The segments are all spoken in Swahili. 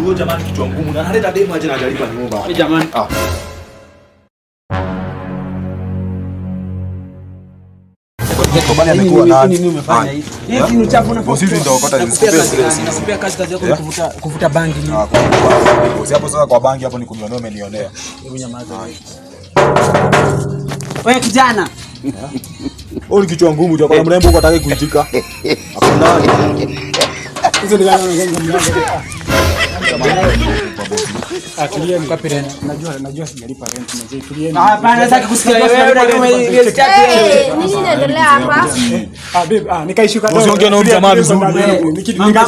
Huyo jamani kichwa ngumu na analeta demo aje na hajalipa nyumba. Jamani. Bali amekuwa nani? Nini umefanya hivi? Hizi ni uchafu na bosi ndio ukota nakupea kazi yako ni kuvuta bangi ni. Bosi hapo sasa kwa bangi hapo ni kunionea umenionea. Hebu nyamaza wewe. Wewe kijana. Ni kichwa ngumu tu kwa mrembo uko atake kuitika. Hapo ndani. Hizo ni gani tulieni kwa parent. Najua sijalipa rent mzee. Tulieni. Hapana sasa kusikia wewe unasema hiyo chat. Nini inaendelea hapa? Babe, nikaishi kwa usiongee na huyu jamaa vizuri.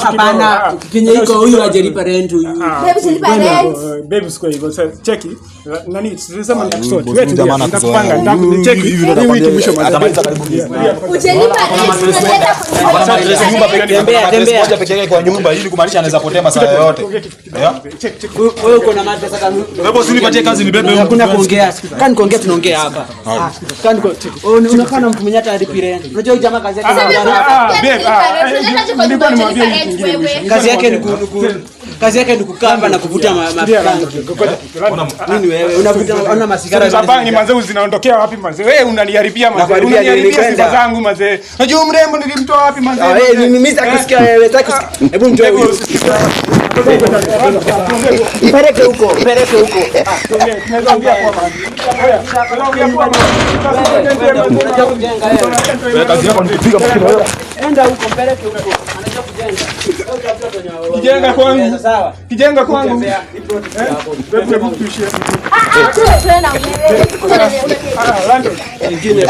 Hapana, kinye iko huyu hajalipa rent huyu. Babe silipa rent. Babe siko hivyo. Cheki. Nani tulisema ndakusort. Wewe jamaa nakupanga ndakucheki hivi ndio wiki mwisho atamaliza karibu mwezi. Ujelipa rent. Tembea moja pekee yake kwa nyumba ili kumaanisha anaweza potea masaa yote. Wewe uko na madrasa kama wewe usinipatie kazi ni bebe. Hakuna kuongea. Kani kuongea tunaongea hapa. Kani unakaa na mtu mwenye hata alipi rent. Unajua jamaa kazi yake kazi yake ni kukaa hapa na kuvuta mabangi. Nini wewe unavuta una masigara za bangi mazee zinaondokea wapi mazee? Wewe unaniharibia mazee. Unaniharibia sifa zangu mazee. Unajua mrembo nilimtoa wapi mazee? Wewe mimi sitakusikia wewe. Hebu njoo huko. Peleke huko. Tunaweza ongea kwa maana. Wewe kazi yako ni kupiga mkino wewe. Enda huko peleke huko. Anataka kujenga. Kijenga kwangu. Sawa. Kijenga kwangu. Ingine